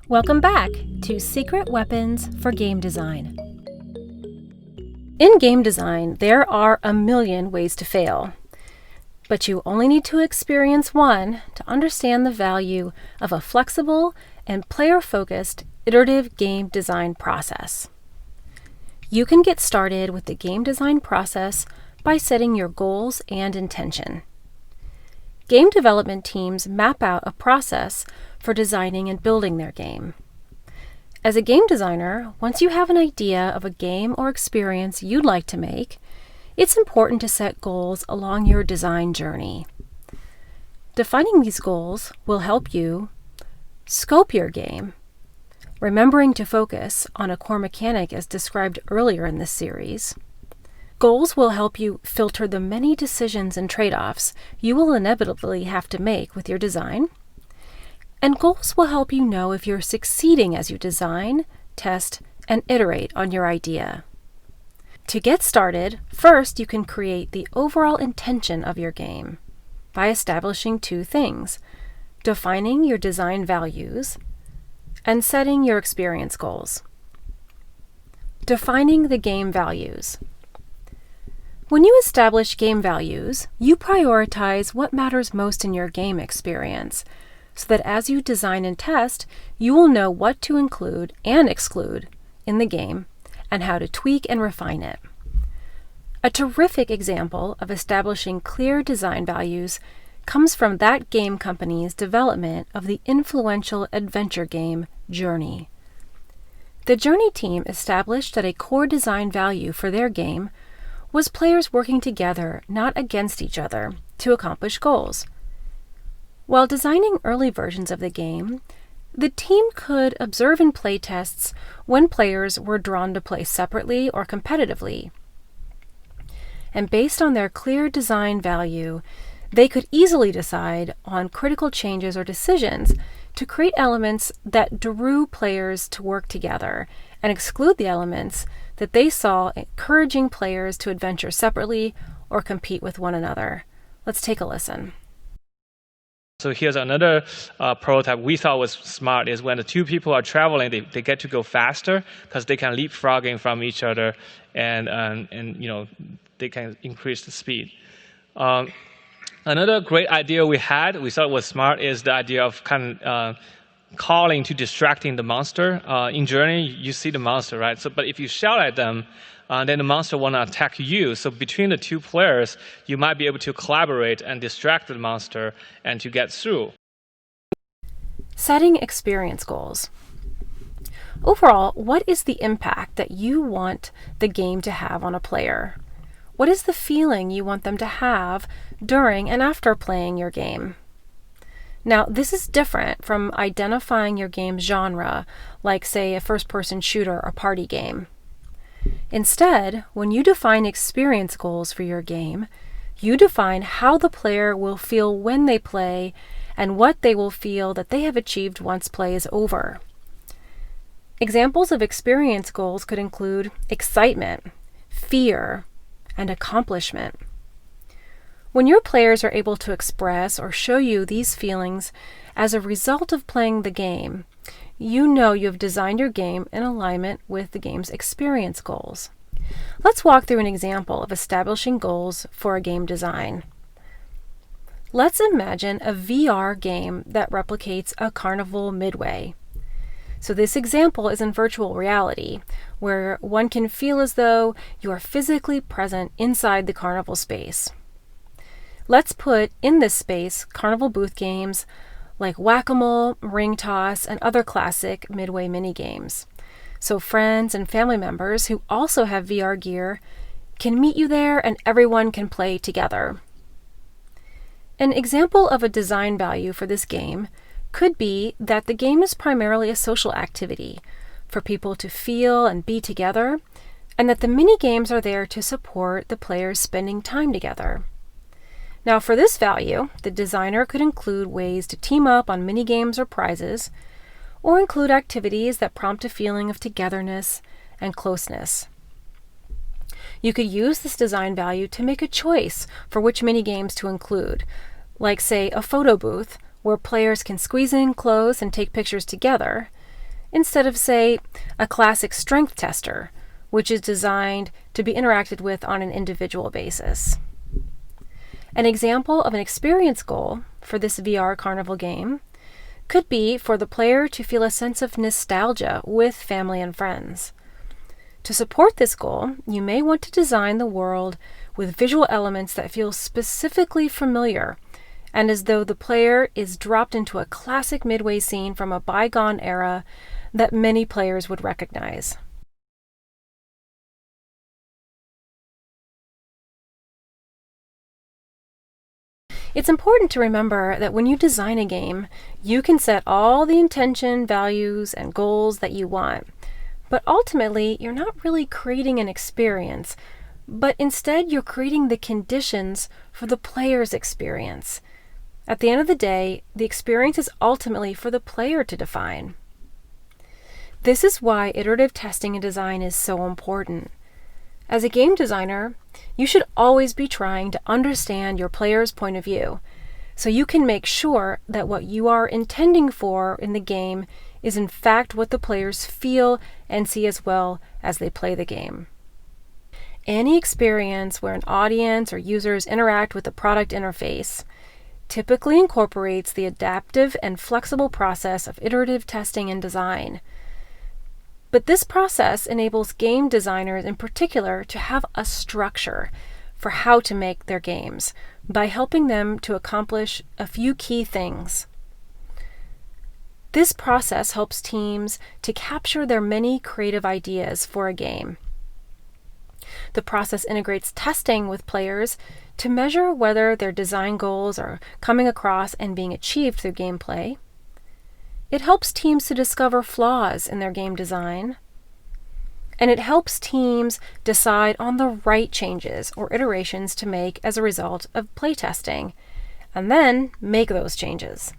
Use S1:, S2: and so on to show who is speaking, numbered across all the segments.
S1: Welcome back to Secret Weapons for Game Design. In game design, there are a million ways to fail, but you only need to experience one to understand the value of a flexible and player-focused iterative game design process. You can get started with the game design process by setting your goals and intention. Game development teams map out a process for designing and building their game. As a game designer, once you have an idea of a game or experience you'd like to make, it's important to set goals along your design journey. Defining these goals will help you scope your game, remembering to focus on a core mechanic as described earlier in this series. Goals will help you filter the many decisions and trade-offs you will inevitably have to make with your design. And goals will help you know if you're succeeding as you design, test, and iterate on your idea. To get started, first you can create the overall intention of your game by establishing two things: defining your design values and setting your experience goals. Defining the game values. When you establish game values, you prioritize what matters most in your game experience, so that as you design and test, you will know what to include and exclude in the game and how to tweak and refine it. A terrific example of establishing clear design values comes from that game company's development of the influential adventure game Journey. The Journey team established that a core design value for their game was players working together, not against each other, to accomplish goals. While designing early versions of the game, the team could observe in play tests when players were drawn to play separately or competitively. And based on their clear design value, they could easily decide on critical changes or decisions to create elements that drew players to work together and exclude the elements that they saw encouraging players to adventure separately or compete with one another. Let's take a listen.
S2: So here's another prototype we thought was smart, is when the two people are traveling, they get to go faster because they can leapfrogging from each other, and they can increase the speed. Another great idea we thought was smart, is the idea of calling to distracting the monster. In Journey, you see the monster, right? But if you shout at them, then the monster will not attack you. So between the two players, you might be able to collaborate and distract the monster and to get through.
S1: Setting experience goals. Overall, what is the impact that you want the game to have on a player? What is the feeling you want them to have during and after playing your game? Now, this is different from identifying your game's genre, like, say, a first-person shooter or party game. Instead, when you define experience goals for your game, you define how the player will feel when they play and what they will feel that they have achieved once play is over. Examples of experience goals could include excitement, fear, and accomplishment. When your players are able to express or show you these feelings as a result of playing the game, you know you have designed your game in alignment with the game's experience goals. Let's walk through an example of establishing goals for a game design. Let's imagine a VR game that replicates a carnival midway. So this example is in virtual reality, where one can feel as though you are physically present inside the carnival space. Let's put in this space carnival booth games like whack-a-mole, ring toss, and other classic midway mini-games. So friends and family members who also have VR gear can meet you there and everyone can play together. An example of a design value for this game could be that the game is primarily a social activity for people to feel and be together, and that the mini-games are there to support the players spending time together. Now, for this value, the designer could include ways to team up on mini-games or prizes, or include activities that prompt a feeling of togetherness and closeness. You could use this design value to make a choice for which mini-games to include, like, say, a photo booth where players can squeeze in close and take pictures together, instead of, say, a classic strength tester, which is designed to be interacted with on an individual basis. An example of an experience goal for this VR carnival game could be for the player to feel a sense of nostalgia with family and friends. To support this goal, you may want to design the world with visual elements that feel specifically familiar and as though the player is dropped into a classic midway scene from a bygone era that many players would recognize. It's important to remember that when you design a game, you can set all the intention, values, and goals that you want. But ultimately, you're not really creating an experience, but instead you're creating the conditions for the player's experience. At the end of the day, the experience is ultimately for the player to define. This is why iterative testing and design is so important. As a game designer, you should always be trying to understand your player's point of view, so you can make sure that what you are intending for in the game is in fact what the players feel and see as well as they play the game. Any experience where an audience or users interact with the product interface typically incorporates the adaptive and flexible process of iterative testing and design. But this process enables game designers in particular to have a structure for how to make their games by helping them to accomplish a few key things. This process helps teams to capture their many creative ideas for a game. The process integrates testing with players to measure whether their design goals are coming across and being achieved through gameplay. It helps teams to discover flaws in their game design. And it helps teams decide on the right changes or iterations to make as a result of playtesting, and then make those changes.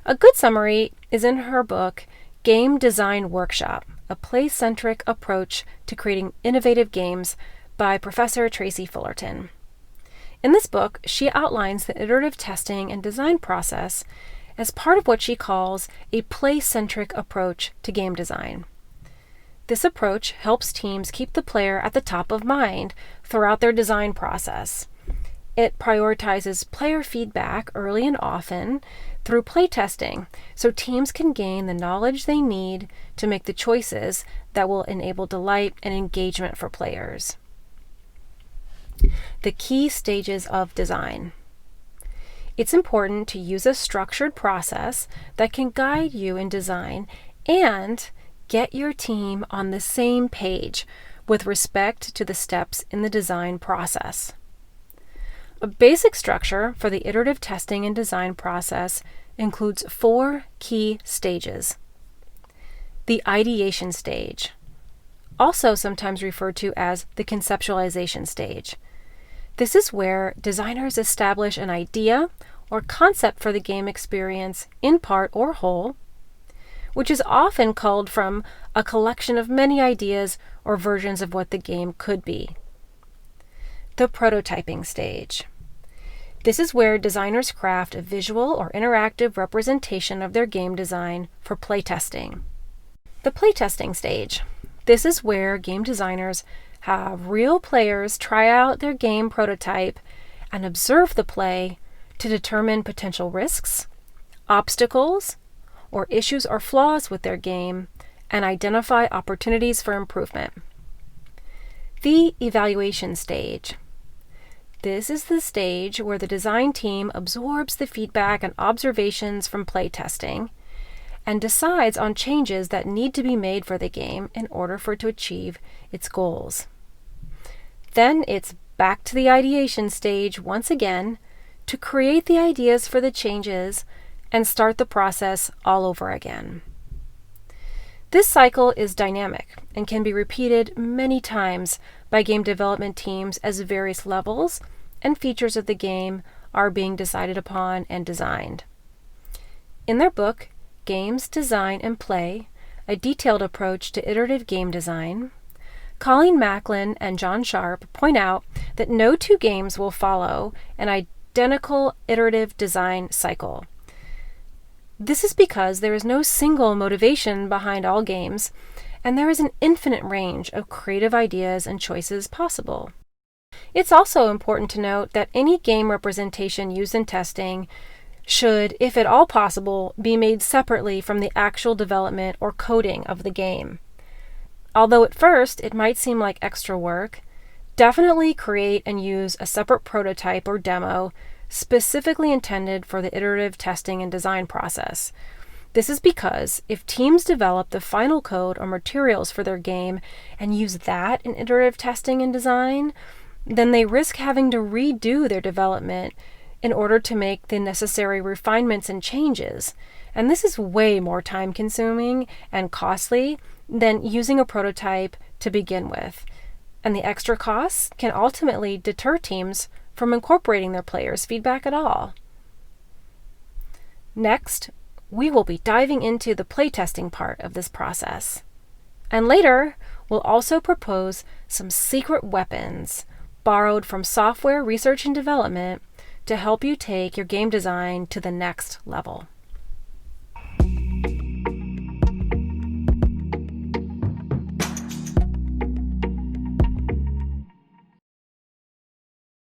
S1: A good summary is in her book, Game Design Workshop, a play-centric approach to creating innovative games by Professor Tracy Fullerton. In this book, she outlines the iterative testing and design process as part of what she calls a play-centric approach to game design. This approach helps teams keep the player at the top of mind throughout their design process. It prioritizes player feedback early and often through playtesting, so teams can gain the knowledge they need to make the choices that will enable delight and engagement for players. The key stages of design. It's important to use a structured process that can guide you in design and get your team on the same page with respect to the steps in the design process. A basic structure for the iterative testing and design process includes 4 key stages. The ideation stage, also sometimes referred to as the conceptualization stage. This is where designers establish an idea or concept for the game experience in part or whole, which is often culled from a collection of many ideas or versions of what the game could be. The prototyping stage. This is where designers craft a visual or interactive representation of their game design for playtesting. The playtesting stage. This is where game designers have real players try out their game prototype and observe the play to determine potential risks, obstacles, or issues or flaws with their game and identify opportunities for improvement. The evaluation stage. This is the stage where the design team absorbs the feedback and observations from playtesting and decides on changes that need to be made for the game in order for it to achieve its goals. Then it's back to the ideation stage once again to create the ideas for the changes and start the process all over again. This cycle is dynamic and can be repeated many times by game development teams as various levels and features of the game are being decided upon and designed. In their book, Games, Design, and Play, A Detailed Approach to Iterative Game Design, Colleen Macklin and John Sharp point out that no 2 games will follow an identical iterative design cycle. This is because there is no single motivation behind all games, and there is an infinite range of creative ideas and choices possible. It's also important to note that any game representation used in testing should, if at all possible, be made separately from the actual development or coding of the game. Although at first it might seem like extra work, definitely create and use a separate prototype or demo specifically intended for the iterative testing and design process. This is because if teams develop the final code or materials for their game and use that in iterative testing and design, then they risk having to redo their development in order to make the necessary refinements and changes. And this is way more time-consuming and costly than using a prototype to begin with. And the extra costs can ultimately deter teams from incorporating their players' feedback at all. Next, we will be diving into the playtesting part of this process. And later, we'll also propose some secret weapons borrowed from software research and development to help you take your game design to the next level.